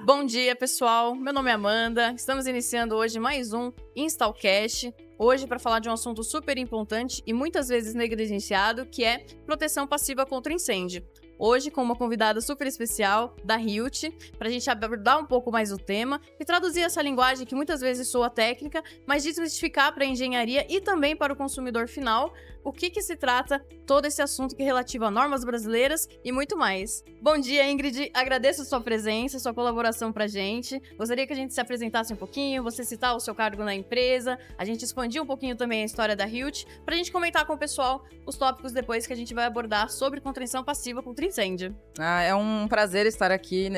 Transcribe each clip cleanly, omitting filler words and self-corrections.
Bom dia, pessoal. Meu nome é Amanda. Estamos iniciando hoje mais um Instalcast. Hoje para falar de um assunto super importante e muitas vezes negligenciado, que é proteção passiva contra incêndio. Hoje com uma convidada super especial, da Hilt, para a gente abordar um pouco mais o tema e traduzir essa linguagem que muitas vezes soa técnica, mas desmistificar para a engenharia e também para o consumidor final o que se trata todo esse assunto que é relativo a normas brasileiras e muito mais. Bom dia, Ingrid. Agradeço a sua presença, sua colaboração pra gente. Gostaria que a gente se apresentasse um pouquinho, você citar o seu cargo na empresa, a gente expandir um pouquinho também a história da Hilt, pra gente comentar com o pessoal os tópicos depois que a gente vai abordar sobre contenção passiva contra incêndio. É um prazer estar aqui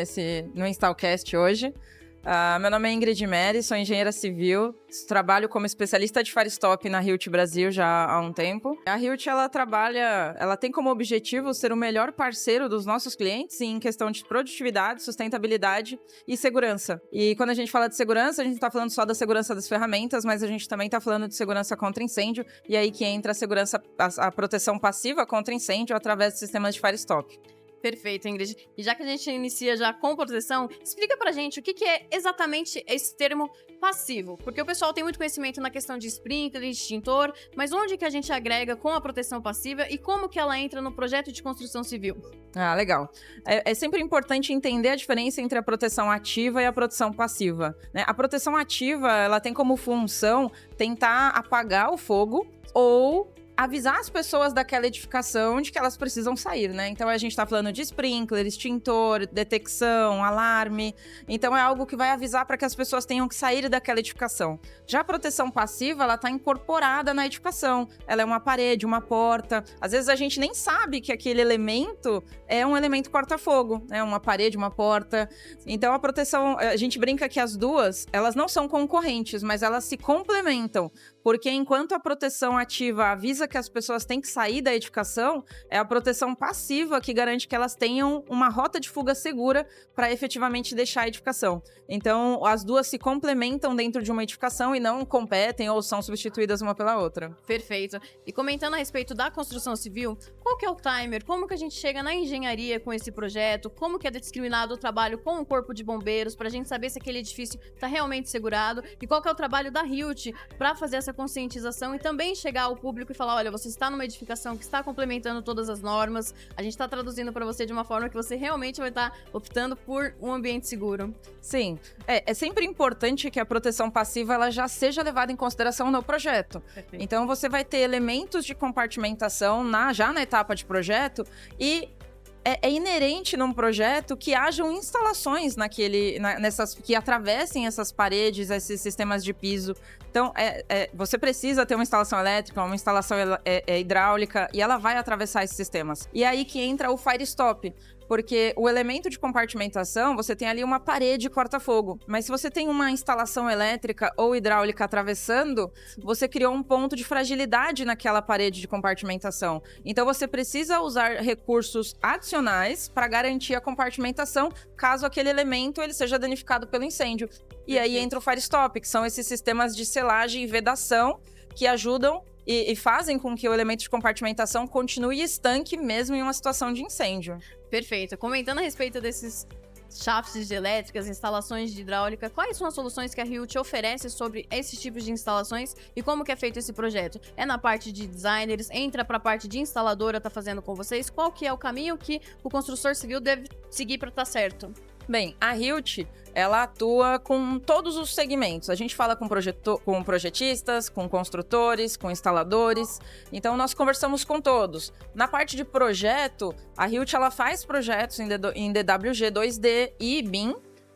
no Instalcast hoje. Meu nome é Ingrid Meri, sou engenheira civil, trabalho como especialista de Firestop na Hilt Brasil já há um tempo. A Hilt, ela tem como objetivo ser o melhor parceiro dos nossos clientes em questão de produtividade, sustentabilidade e segurança. E quando a gente fala de segurança, a gente está falando só da segurança das ferramentas, mas a gente também está falando de segurança contra incêndio, e aí que entra a proteção passiva contra incêndio através de sistemas de Firestop. Perfeito, Ingrid. E já que a gente inicia já com proteção, explica pra gente o que é exatamente esse termo passivo. Porque o pessoal tem muito conhecimento na questão de sprinkler, extintor, mas onde que a gente agrega com a proteção passiva e como que ela entra no projeto de construção civil? Legal. É sempre importante entender a diferença entre a proteção ativa e a proteção passiva, né? A proteção ativa, ela tem como função tentar apagar o fogo ou avisar as pessoas daquela edificação de que elas precisam sair, né? Então a gente tá falando de sprinkler, extintor, detecção, alarme. Então é algo que vai avisar para que as pessoas tenham que sair daquela edificação. Já a proteção passiva, ela tá incorporada na edificação. Ela é uma parede, uma porta. Às vezes a gente nem sabe que aquele elemento é um elemento corta-fogo, né? Uma parede, uma porta. Então a proteção, a gente brinca que as duas, elas não são concorrentes, mas elas se complementam. Porque enquanto a proteção ativa avisa que as pessoas têm que sair da edificação, é a proteção passiva que garante que elas tenham uma rota de fuga segura para efetivamente deixar a edificação. Então, as duas se complementam dentro de uma edificação e não competem ou são substituídas uma pela outra. Perfeito. E comentando a respeito da construção civil, qual que é o timer? Como que a gente chega na engenharia com esse projeto? Como que é discriminado o trabalho com o corpo de bombeiros para a gente saber se aquele edifício está realmente segurado? E qual que é o trabalho da Hilt para fazer essa conscientização e também chegar ao público e falar, olha, você está numa edificação que está complementando todas as normas, a gente está traduzindo para você de uma forma que você realmente vai estar optando por um ambiente seguro. Sim, é sempre importante que a proteção passiva ela já seja levada em consideração no projeto. Perfeito. Então você vai ter elementos de compartimentação já na etapa de projeto e é inerente num projeto que hajam instalações que atravessem essas paredes, esses sistemas de piso. Então, você precisa ter uma instalação elétrica, uma instalação hidráulica, e ela vai atravessar esses sistemas. E é aí que entra o Firestop. Porque o elemento de compartimentação, você tem ali uma parede corta-fogo. Mas se você tem uma instalação elétrica ou hidráulica atravessando, você criou um ponto de fragilidade naquela parede de compartimentação. Então você precisa usar recursos adicionais para garantir a compartimentação, caso aquele elemento ele seja danificado pelo incêndio. E aí entra o Firestop, que são esses sistemas de selagem e vedação que ajudam e fazem com que o elemento de compartimentação continue estanque mesmo em uma situação de incêndio. Perfeito. Comentando a respeito desses shafts de elétricas, instalações de hidráulica, quais são as soluções que a Hilt oferece sobre esses tipos de instalações e como que é feito esse projeto? É na parte de designers, entra para a parte de instaladora, tá fazendo com vocês? Qual que é o caminho que o construtor civil deve seguir para estar certo? Bem, a Hilt, ela atua com todos os segmentos. A gente fala com projetistas, com construtores, com instaladores. Então, nós conversamos com todos. Na parte de projeto, a Hilt, ela faz projetos em DWG 2D e BIM.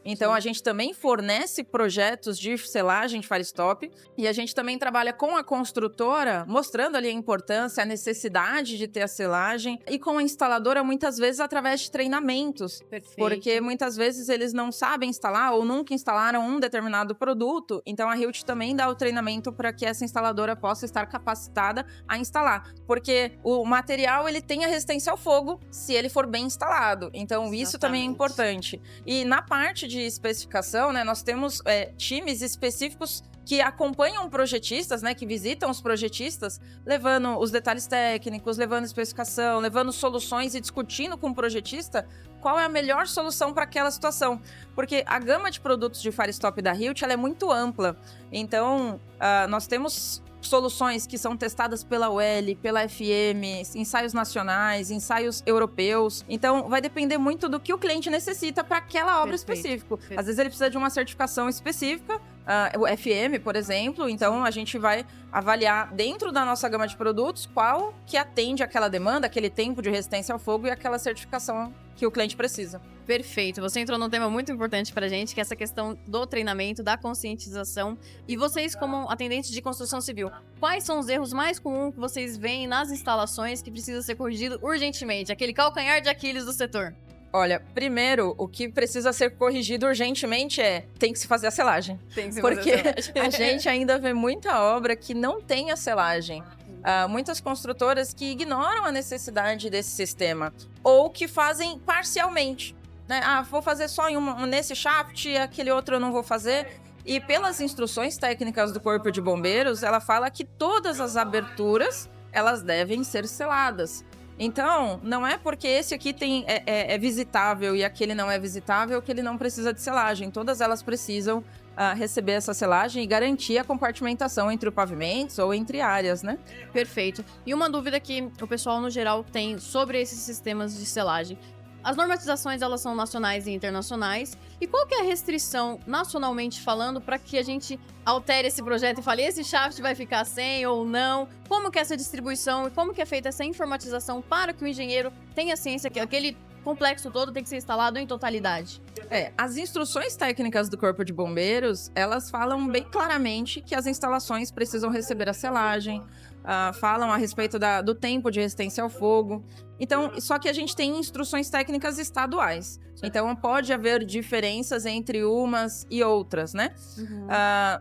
Então, a gente também fornece projetos de selagem de Firestop e a gente também trabalha com a construtora, mostrando ali a importância, a necessidade de ter a selagem e com a instaladora, muitas vezes, através de treinamentos. Perfeito. Porque muitas vezes eles não sabem instalar ou nunca instalaram um determinado produto. Então, a Hilt também dá o treinamento para que essa instaladora possa estar capacitada a instalar. Porque o material, ele tem a resistência ao fogo se ele for bem instalado. Então, isso também é importante. E na parte de especificação, né, nós temos times específicos que acompanham projetistas, né, que visitam os projetistas, levando os detalhes técnicos, levando especificação, levando soluções e discutindo com o projetista qual é a melhor solução para aquela situação. Porque a gama de produtos de Firestop da Hilt, ela é muito ampla. Então, nós temos soluções que são testadas pela UL, pela FM, ensaios nacionais, ensaios europeus. Então, vai depender muito do que o cliente necessita para aquela obra específica. Às vezes ele precisa de uma certificação específica, o FM, por exemplo. Então, a gente vai avaliar dentro da nossa gama de produtos qual que atende aquela demanda, aquele tempo de resistência ao fogo e aquela certificação que o cliente precisa. Perfeito. Você entrou num tema muito importante pra gente, que é essa questão do treinamento, da conscientização. E vocês, como atendentes de construção civil, quais são os erros mais comuns que vocês veem nas instalações que precisa ser corrigido urgentemente? Aquele calcanhar de Aquiles do setor. Olha, primeiro, o que precisa ser corrigido urgentemente tem que se fazer a selagem. Tem que se porque fazer a selagem. A gente ainda vê muita obra que não tem a selagem. Muitas construtoras que ignoram a necessidade desse sistema ou que fazem parcialmente, né? Vou fazer só nesse shaft e aquele outro eu não vou fazer. E pelas instruções técnicas do Corpo de Bombeiros, ela fala que todas as aberturas, elas devem ser seladas. Então, não é porque esse aqui é visitável e aquele não é visitável que ele não precisa de selagem. Todas elas precisam receber essa selagem e garantir a compartimentação entre os pavimentos ou entre áreas, né? Perfeito. E uma dúvida que o pessoal, no geral, tem sobre esses sistemas de selagem. As normatizações, elas são nacionais e internacionais. E qual que é a restrição, nacionalmente falando, para que a gente altere esse projeto e fale, esse shaft vai ficar sem ou não? Como que é essa distribuição e como que é feita essa informatização para que o engenheiro tenha ciência que aquele complexo todo tem que ser instalado em totalidade? As instruções técnicas do Corpo de Bombeiros, elas falam bem claramente que as instalações precisam receber a selagem, falam a respeito do tempo de resistência ao fogo. Então, só que a gente tem instruções técnicas estaduais. Então, pode haver diferenças entre umas e outras, né? Uhum.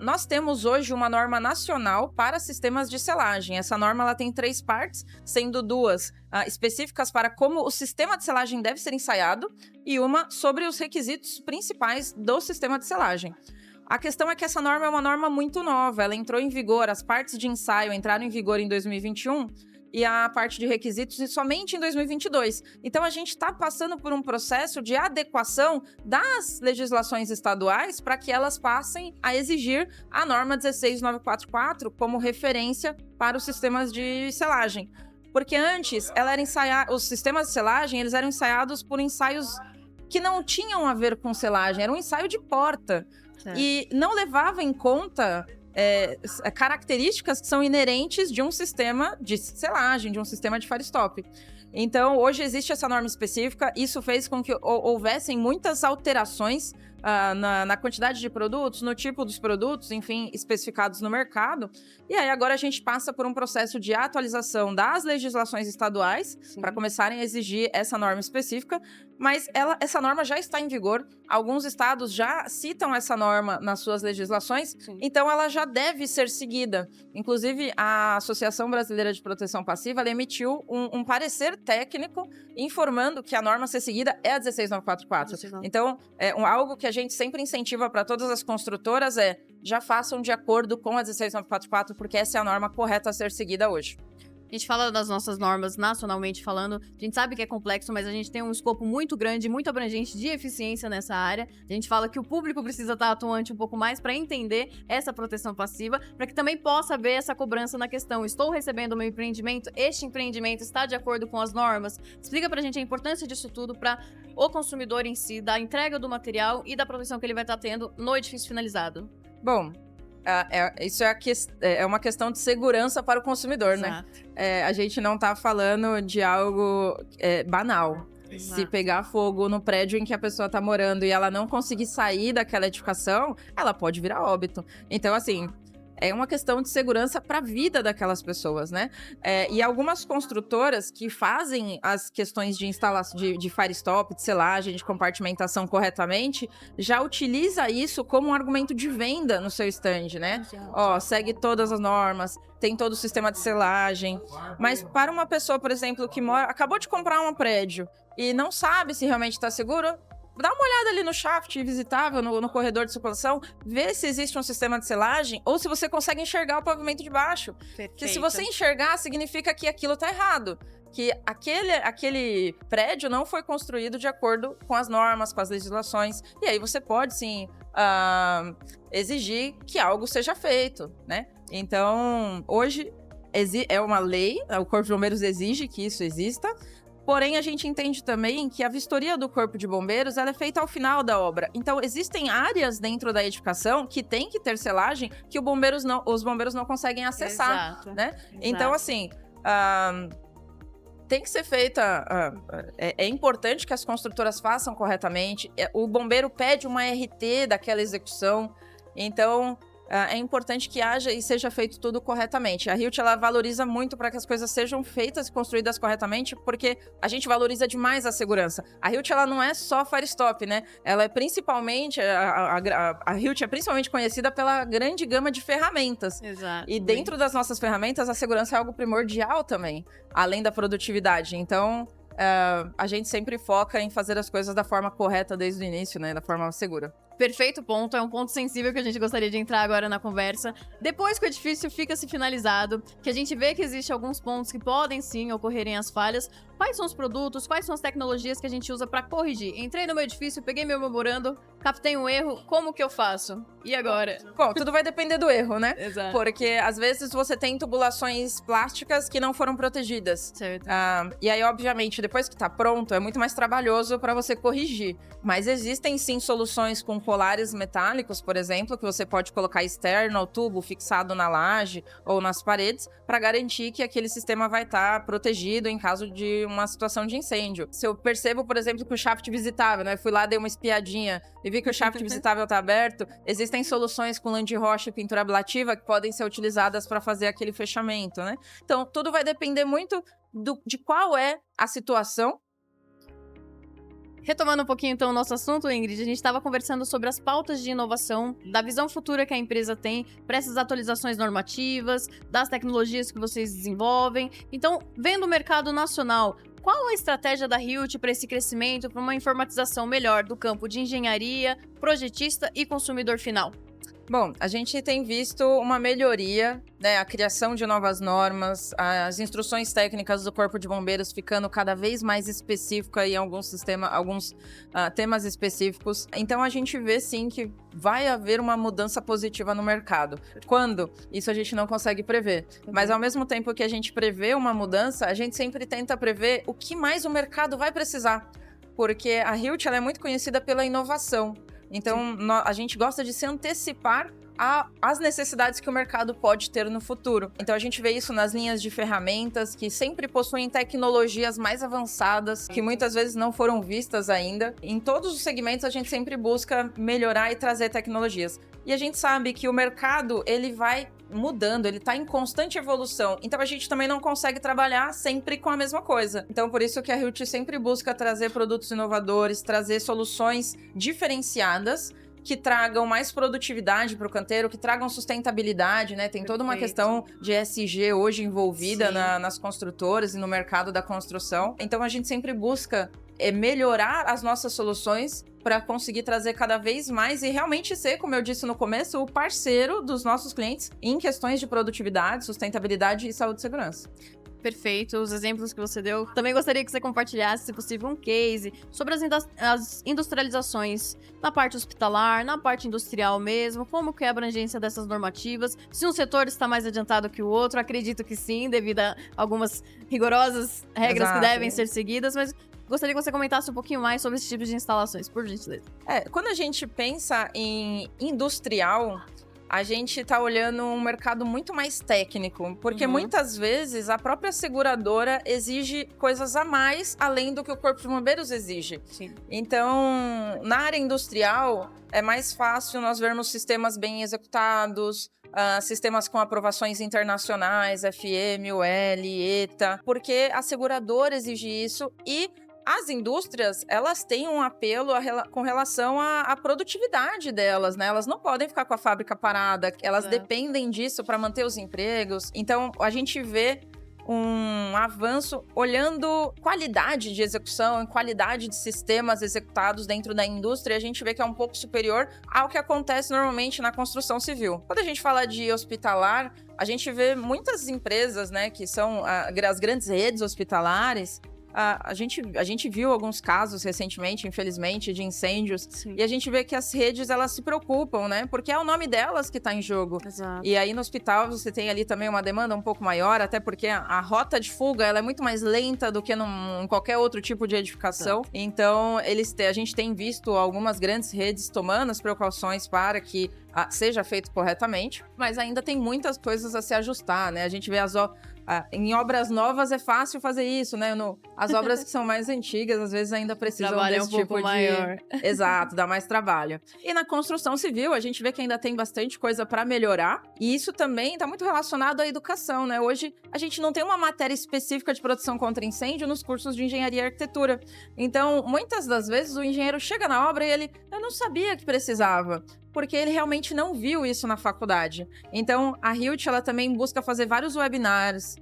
Nós temos hoje uma norma nacional para sistemas de selagem. Essa norma ela tem 3 partes, sendo 2 específicas para como o sistema de selagem deve ser ensaiado e uma sobre os requisitos principais do sistema de selagem. A questão é que essa norma é uma norma muito nova. Ela entrou em vigor, as partes de ensaio entraram em vigor em 2021 e a parte de requisitos somente em 2022. Então, a gente está passando por um processo de adequação das legislações estaduais para que elas passem a exigir a norma 16944 como referência para os sistemas de selagem. Porque antes, os sistemas de selagem eles eram ensaiados por ensaios que não tinham a ver com selagem, era um ensaio de porta. Certo. E não levava em conta características que são inerentes de um sistema de selagem, de um sistema de Firestop. Então, hoje existe essa norma específica, isso fez com que houvessem muitas alterações na quantidade de produtos, no tipo dos produtos, enfim, especificados no mercado. E aí, agora a gente passa por um processo de atualização das legislações estaduais para começarem a exigir essa norma específica, mas essa norma já está em vigor. Alguns estados já citam essa norma nas suas legislações, então ela já deve ser seguida. Inclusive, a Associação Brasileira de Proteção Passiva ela emitiu um parecer técnico informando que a norma a ser seguida é a 16944. Então, algo que a gente sempre incentiva para todas as construtoras já façam de acordo com a 16944, porque essa é a norma correta a ser seguida hoje. A gente fala das nossas normas nacionalmente falando, a gente sabe que é complexo, mas a gente tem um escopo muito grande, muito abrangente de eficiência nessa área. A gente fala que o público precisa estar atuante um pouco mais para entender essa proteção passiva, para que também possa haver essa cobrança na questão. Estou recebendo o meu empreendimento, este empreendimento está de acordo com as normas? Explica pra gente a importância disso tudo para o consumidor em si, da entrega do material e da proteção que ele vai estar tendo no edifício finalizado. Bom, isso é uma questão de segurança para o consumidor, Exato. Né? A gente não está falando de algo banal. Exato. Se pegar fogo no prédio em que a pessoa está morando e ela não conseguir sair daquela edificação, ela pode virar óbito. Então, assim, é uma questão de segurança para a vida daquelas pessoas, né? E algumas construtoras que fazem as questões de instalação de Firestop, de selagem, de compartimentação corretamente, já utiliza isso como um argumento de venda no seu stand, né? Segue todas as normas, tem todo o sistema de selagem. Mas para uma pessoa, por exemplo, que acabou de comprar um prédio e não sabe se realmente está seguro, dá uma olhada ali no shaft visitável, no corredor de circulação, vê se existe um sistema de selagem ou se você consegue enxergar o pavimento de baixo. Porque se você enxergar, significa que aquilo tá errado. Que aquele prédio não foi construído de acordo com as normas, com as legislações. E aí você pode, sim, exigir que algo seja feito, né? Então, hoje é uma lei, o Corpo de Bombeiros exige que isso exista, porém a gente entende também que a vistoria do Corpo de Bombeiros ela é feita ao final da obra. Então, existem áreas dentro da edificação que tem que ter selagem que os bombeiros não conseguem acessar, Exato. né? Exato. Então, assim, tem que ser feita... é importante que as construtoras façam corretamente. O bombeiro pede uma RT daquela execução. Então, é importante que haja e seja feito tudo corretamente. A Hilt, ela valoriza muito para que as coisas sejam feitas e construídas corretamente, porque a gente valoriza demais a segurança. A Hilt, ela não é só Firestop, né? Ela é principalmente... A Hilt é principalmente conhecida pela grande gama de ferramentas. Exato. E dentro das nossas ferramentas, a segurança é algo primordial também, além da produtividade. Então, a gente sempre foca em fazer as coisas da forma correta desde o início, né? Da forma segura. Perfeito ponto, é um ponto sensível que a gente gostaria de entrar agora na conversa. Depois que o edifício fica-se finalizado, que a gente vê que existem alguns pontos que podem sim ocorrerem as falhas, quais são os produtos, quais são as tecnologias que a gente usa para corrigir? Entrei no meu edifício, peguei meu memorando, captei um erro, como que eu faço? E agora? Bom, tudo vai depender do erro, né? Exato. Porque às vezes você tem tubulações plásticas que não foram protegidas. Certo. E aí, obviamente, depois que tá pronto, é muito mais trabalhoso para você corrigir. Mas existem sim soluções com colares metálicos, por exemplo, que você pode colocar externo ao tubo, fixado na laje ou nas paredes, para garantir que aquele sistema vai estar protegido em caso de uma situação de incêndio. Se eu percebo, por exemplo, que o shaft visitável, né? Fui lá, dei uma espiadinha e vi que o shaft visitável tá aberto, existem soluções com lã de rocha e pintura ablativa que podem ser utilizadas para fazer aquele fechamento, né? Então, tudo vai depender muito de qual é a situação. Retomando um pouquinho então o nosso assunto, Ingrid, a gente estava conversando sobre as pautas de inovação, da visão futura que a empresa tem para essas atualizações normativas, das tecnologias que vocês desenvolvem. Então, vendo o mercado nacional, qual a estratégia da Hilt para esse crescimento, para uma informatização melhor do campo de engenharia, projetista e consumidor final? Bom, a gente tem visto uma melhoria, né? A criação de novas normas, as instruções técnicas do Corpo de Bombeiros ficando cada vez mais específica em alguns temas específicos. Então, a gente vê, sim, que vai haver uma mudança positiva no mercado. Quando? Isso a gente não consegue prever. Mas, ao mesmo tempo que a gente prevê uma mudança, a gente sempre tenta prever o que mais o mercado vai precisar. Porque a Hilt, ela é muito conhecida pela inovação. Então, a gente gosta de se antecipar às necessidades que o mercado pode ter no futuro. Então, a gente vê isso nas linhas de ferramentas, que sempre possuem tecnologias mais avançadas, que muitas vezes não foram vistas ainda. Em todos os segmentos, a gente sempre busca melhorar e trazer tecnologias. E a gente sabe que o mercado, ele vai mudando, ele está em constante evolução. Então, a gente também não consegue trabalhar sempre com a mesma coisa. Então, por isso que a Hilt sempre busca trazer produtos inovadores, trazer soluções diferenciadas, que tragam mais produtividade para o canteiro, que tragam sustentabilidade, né? Tem toda uma questão de ESG hoje envolvida nas construtoras e no mercado da construção. Então, a gente sempre busca melhorar as nossas soluções para conseguir trazer cada vez mais e realmente ser, como eu disse no começo, o parceiro dos nossos clientes em questões de produtividade, sustentabilidade e saúde e segurança. Perfeito, os exemplos que você deu. Também gostaria que você compartilhasse, se possível, um case sobre as industrializações na parte hospitalar, na parte industrial mesmo, como que é a abrangência dessas normativas, se um setor está mais adiantado que o outro, acredito que sim, devido a algumas rigorosas regras que devem ser seguidas, mas gostaria que você comentasse um pouquinho mais sobre esse tipo de instalações, por gentileza. Quando a gente pensa em industrial, a gente está olhando um mercado muito mais técnico, porque muitas vezes a própria seguradora exige coisas a mais, além do que o Corpo de Bombeiros exige. Sim. Então, na área industrial, é mais fácil nós vermos sistemas bem executados, sistemas com aprovações internacionais, FM, UL, ETA, porque a seguradora exige isso e as indústrias, elas têm um apelo com relação à produtividade delas, né? Elas não podem ficar com a fábrica parada, elas dependem disso para manter os empregos. Então, a gente vê um avanço olhando qualidade de execução e qualidade de sistemas executados dentro da indústria. A gente vê que é um pouco superior ao que acontece normalmente na construção civil. Quando a gente fala de hospitalar, a gente vê muitas empresas, né, que são as grandes redes hospitalares. A gente viu alguns casos recentemente, infelizmente, de incêndios. Sim. E a gente vê que as redes, elas se preocupam, né? Porque é o nome delas que está em jogo. Exato. E aí no hospital você tem ali também uma demanda um pouco maior, até porque a rota de fuga ela é muito mais lenta do que em qualquer outro tipo de edificação. Então, a gente tem visto algumas grandes redes tomando as precauções para que seja feito corretamente, mas ainda tem muitas coisas a se ajustar, né? A gente vê em obras novas é fácil fazer isso, né? As obras que são mais antigas, às vezes ainda precisam Trabalho desse um pouco tipo maior. Exato, dá mais trabalho. E na construção civil, a gente vê que ainda tem bastante coisa para melhorar. E isso também está muito relacionado à educação, né? Hoje, a gente não tem uma matéria específica de proteção contra incêndio nos cursos de engenharia e arquitetura. Então, muitas das vezes, o engenheiro chega na obra e eu não sabia que precisava, porque ele realmente não viu isso na faculdade. Então, a Hilt, ela também busca fazer vários webinars,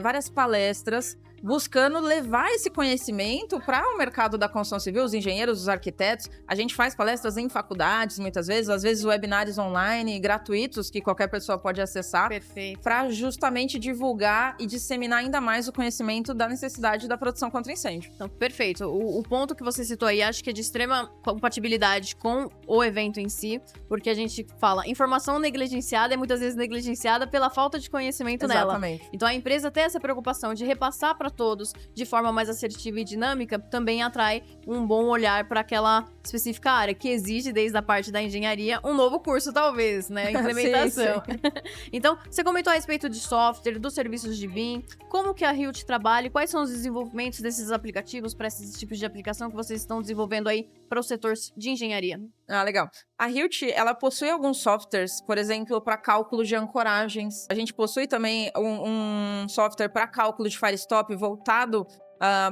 várias palestras, buscando levar esse conhecimento para o mercado da construção civil, os engenheiros, os arquitetos. A gente faz palestras em faculdades, muitas vezes, às vezes webinários online, gratuitos, que qualquer pessoa pode acessar. Perfeito. Para justamente divulgar e disseminar ainda mais o conhecimento da necessidade da proteção contra incêndio. Então, perfeito. O ponto que você citou aí, acho que é de extrema compatibilidade com o evento em si, porque a gente fala, informação negligenciada é muitas vezes negligenciada pela falta de conhecimento nela. Exatamente. Então, a empresa ter essa preocupação de repassar para todos de forma mais assertiva e dinâmica também atrai um bom olhar para aquela específica área, que exige, desde a parte da engenharia, um novo curso, talvez, né? Implementação. Sim. Então, você comentou a respeito de software, dos serviços de BIM, como que a Hilt trabalha e quais são os desenvolvimentos desses aplicativos para esses tipos de aplicação que vocês estão desenvolvendo aí para o setor de engenharia? Ah, legal. A Hilt, ela possui alguns softwares, por exemplo, para cálculo de ancoragens. A gente possui também um software para cálculo de firestop voltado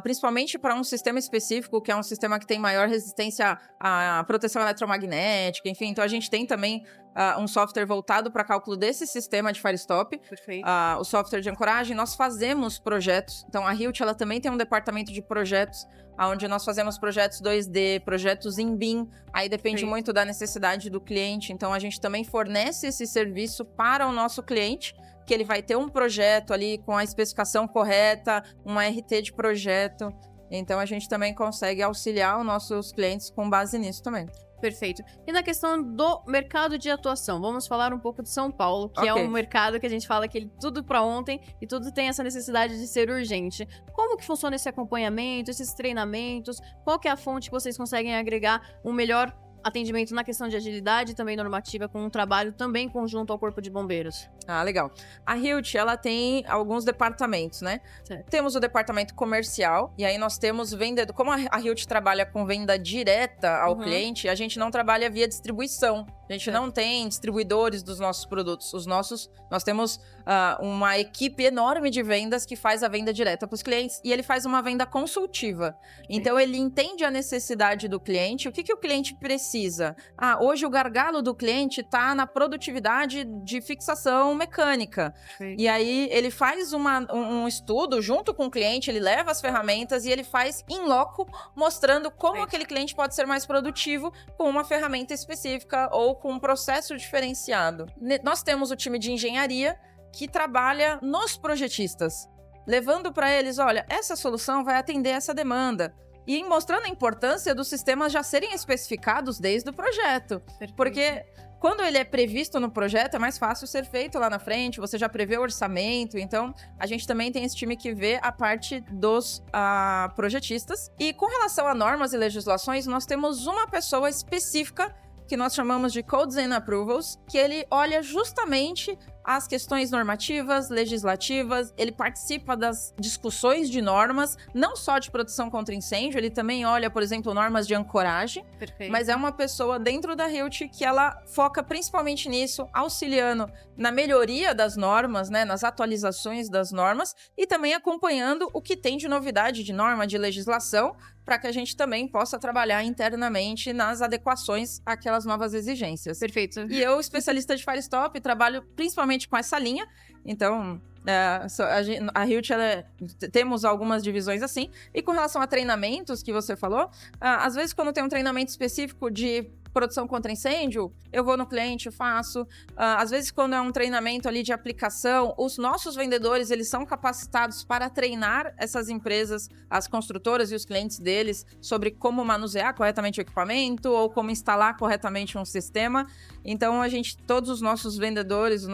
principalmente para um sistema específico, que é um sistema que tem maior resistência à proteção eletromagnética, enfim. Então, a gente tem também um software voltado para cálculo desse sistema de firestop. Perfeito. O software de ancoragem, nós fazemos projetos. Então, a Hilt, ela também tem um departamento de projetos, onde nós fazemos projetos 2D, projetos em BIM. Aí depende Sim. muito da necessidade do cliente. Então, a gente também fornece esse serviço para o nosso cliente, que ele vai ter um projeto ali com a especificação correta, uma RT de projeto. Então, a gente também consegue auxiliar os nossos clientes com base nisso também. Perfeito. E na questão do mercado de atuação, vamos falar um pouco de São Paulo, que é Ok. um mercado que a gente fala que ele tudo para ontem e tudo tem essa necessidade de ser urgente. Como que funciona esse acompanhamento, esses treinamentos? Qual que é a fonte que vocês conseguem agregar um melhor atendimento na questão de agilidade e também normativa, com um trabalho também conjunto ao Corpo de Bombeiros? Ah, legal. A Hilt, ela tem alguns departamentos, né? Certo. Temos o departamento comercial, e aí nós temos vendedor. Como a Hilt trabalha com venda direta ao Uhum. cliente, a gente não trabalha via distribuição. A gente Certo. não tem distribuidores dos nossos produtos. Nós temos uma equipe enorme de vendas que faz a venda direta para os clientes, e ele faz uma venda consultiva. Então, ele entende a necessidade do cliente, o que o cliente precisa. Hoje o gargalo do cliente está na produtividade de fixação mecânica. E aí, ele faz um estudo junto com o cliente, ele leva as ferramentas e ele faz in loco, mostrando como Perfeito. aquele cliente pode ser mais produtivo com uma ferramenta específica ou com um processo diferenciado. Nós temos o time de engenharia que trabalha nos projetistas, levando para eles, olha, essa solução vai atender essa demanda. E mostrando a importância dos sistemas já serem especificados desde o projeto. Perfeito. Porque quando ele é previsto no projeto, é mais fácil ser feito lá na frente, você já prevê o orçamento. Então, a gente também tem esse time que vê a parte dos projetistas. E com relação a normas e legislações, nós temos uma pessoa específica que nós chamamos de Codes and Approvals, que ele olha justamente as questões normativas, legislativas, ele participa das discussões de normas, não só de proteção contra incêndio, ele também olha, por exemplo, normas de ancoragem, Perfeito. mas é uma pessoa dentro da Hilt que ela foca principalmente nisso, auxiliando na melhoria das normas, né, nas atualizações das normas e também acompanhando o que tem de novidade de norma, de legislação, para que a gente também possa trabalhar internamente nas adequações àquelas novas exigências. Perfeito. E eu, especialista de Firestop, trabalho principalmente com essa linha. Então, A Hilt, temos algumas divisões assim. E com relação a treinamentos que você falou, às vezes quando tem um treinamento específico de proteção contra incêndio, eu vou no cliente, faço. Às vezes, quando é um treinamento ali de aplicação, os nossos vendedores, eles são capacitados para treinar essas empresas, as construtoras e os clientes deles, sobre como manusear corretamente o equipamento ou como instalar corretamente um sistema. Então, todos os nossos vendedores,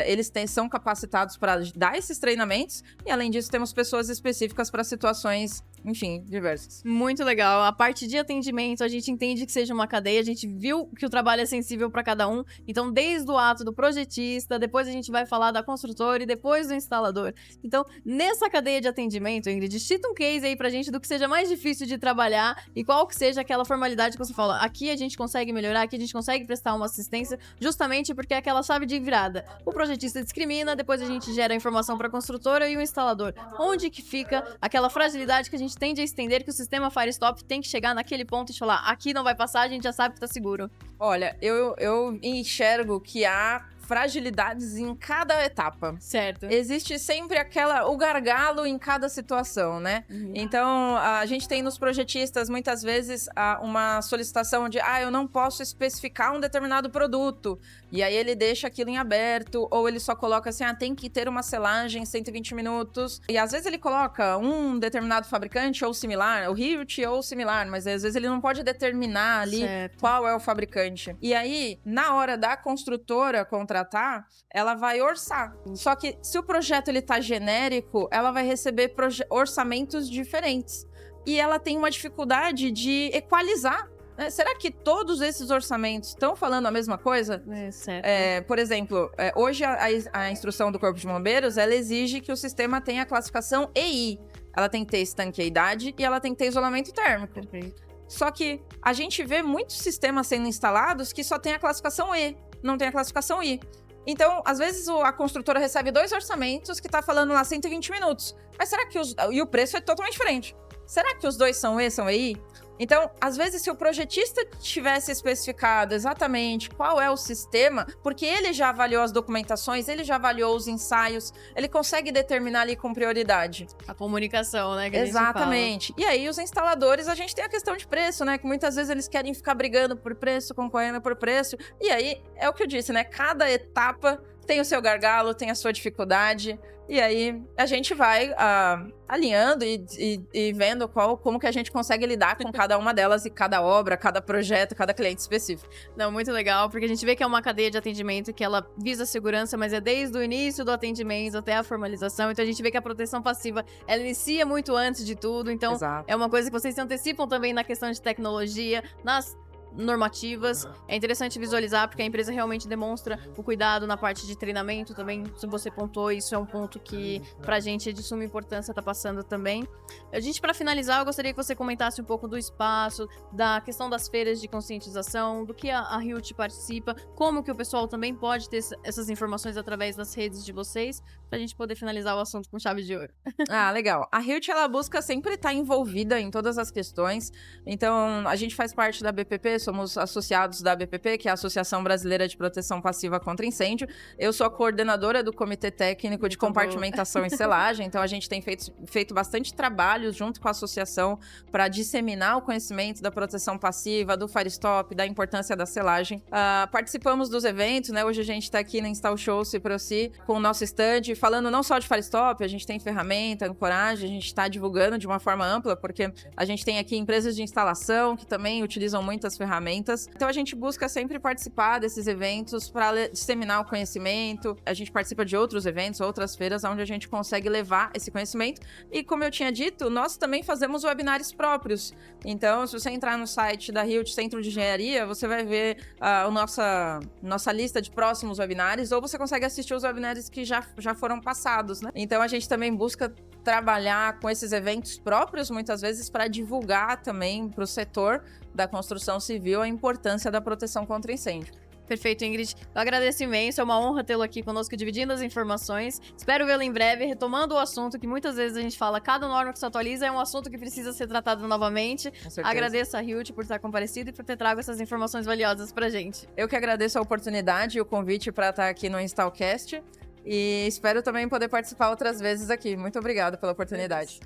eles são capacitados para dar esses treinamentos e, além disso, temos pessoas específicas para situações, enfim, diversas. Muito legal. A parte de atendimento, a gente entende que seja uma cadeia, a gente viu que o trabalho é sensível para cada um. Então, desde o ato do projetista, depois a gente vai falar da construtora e depois do instalador. Então, nessa cadeia de atendimento, Ingrid, cita um case aí pra gente do que seja mais difícil de trabalhar e qual que seja aquela formalidade que você fala. Aqui a gente consegue melhorar, aqui a gente consegue prestar uma assistência, justamente porque é aquela chave de virada. O projetista discrimina, depois a gente gera a informação para a construtora e o instalador. Onde que fica aquela fragilidade que a gente tende a estender, que o sistema Firestop tem que chegar naquele ponto e falar, aqui não vai passar, a gente já sabe que tá seguro. Olha, eu enxergo que há fragilidades em cada etapa. Certo. Existe sempre o gargalo em cada situação, né? Uhum. Então, a gente tem nos projetistas, muitas vezes, uma solicitação de, eu não posso especificar um determinado produto. E aí ele deixa aquilo em aberto, ou ele só coloca assim, tem que ter uma selagem 120 minutos. E às vezes ele coloca um determinado fabricante ou similar, o Hilt ou similar, mas às vezes ele não pode determinar ali qual é o fabricante. E aí, na hora da construtora contratar, ela vai orçar. Só que se o projeto ele tá genérico, ela vai receber orçamentos diferentes. E ela tem uma dificuldade de equalizar. Será que todos esses orçamentos estão falando a mesma coisa? Certo. Por exemplo, hoje a instrução do Corpo de Bombeiros, ela exige que o sistema tenha a classificação EI. Ela tem que ter estanqueidade e ela tem que ter isolamento térmico. Perfeito. Só que a gente vê muitos sistemas sendo instalados que só tem a classificação E, não tem a classificação I. Então, às vezes, a construtora recebe 2 orçamentos que tá falando lá 120 minutos. Mas será que e o preço é totalmente diferente. Será que os dois são E, são EI? Então, às vezes, se o projetista tivesse especificado exatamente qual é o sistema, porque ele já avaliou as documentações, ele já avaliou os ensaios, ele consegue determinar ali com prioridade. A comunicação, né? Que exatamente. E aí, os instaladores, a gente tem a questão de preço, né? Que muitas vezes eles querem ficar brigando por preço, concorrendo por preço. E aí, é o que eu disse, né? Cada etapa tem o seu gargalo, tem a sua dificuldade. E aí, a gente vai alinhando e vendo como que a gente consegue lidar com cada uma delas e cada obra, cada projeto, cada cliente específico. Não, muito legal, porque a gente vê que é uma cadeia de atendimento que ela visa a segurança, mas é desde o início do atendimento até a formalização. Então, a gente vê que a proteção passiva, ela inicia muito antes de tudo. Então, é uma coisa que vocês se antecipam também na questão de tecnologia, nas normativas. É interessante visualizar porque a empresa realmente demonstra o cuidado na parte de treinamento também. Se você pontuou, isso é um ponto que pra gente é de suma importância, tá passando também. A gente, pra finalizar, eu gostaria que você comentasse um pouco do espaço, da questão das feiras de conscientização, do que a Hilt participa, como que o pessoal também pode ter essas informações através das redes de vocês, pra gente poder finalizar o assunto com chave de ouro. Legal. A Hilt, ela busca sempre estar envolvida em todas as questões. Então, a gente faz parte da BPP, somos associados da BPP, que é a Associação Brasileira de Proteção Passiva contra Incêndio. Eu sou a coordenadora do Comitê Técnico de Compartimentação e Selagem, então a gente tem feito bastante trabalho junto com a associação para disseminar o conhecimento da proteção passiva, do Firestop, da importância da selagem. Participamos dos eventos, né? Hoje a gente está aqui na Install Show Ciproci com o nosso stand, falando não só de Firestop, a gente tem ferramenta, ancoragem, a gente está divulgando de uma forma ampla, porque a gente tem aqui empresas de instalação que também utilizam muitas ferramentas. Então a gente busca sempre participar desses eventos para disseminar o conhecimento. A gente participa de outros eventos, outras feiras, onde a gente consegue levar esse conhecimento. E como eu tinha dito, nós também fazemos webinários próprios. Então, se você entrar no site da Hilt Centro de Engenharia, você vai ver a nossa lista de próximos webinários, ou você consegue assistir os webinários que já foram passados, né? Então a gente também busca trabalhar com esses eventos próprios, muitas vezes, para divulgar também para o setor da construção civil a importância da proteção contra incêndio. Perfeito, Ingrid. Eu agradeço imenso, é uma honra tê-lo aqui conosco, dividindo as informações. Espero vê-lo em breve, retomando o assunto que muitas vezes a gente fala, cada norma que se atualiza é um assunto que precisa ser tratado novamente. Com certeza. Agradeço a Hilt por estar comparecido e por ter trago essas informações valiosas pra gente. Eu que agradeço a oportunidade e o convite para estar aqui no Installcast. E espero também poder participar outras vezes aqui. Muito obrigada pela oportunidade.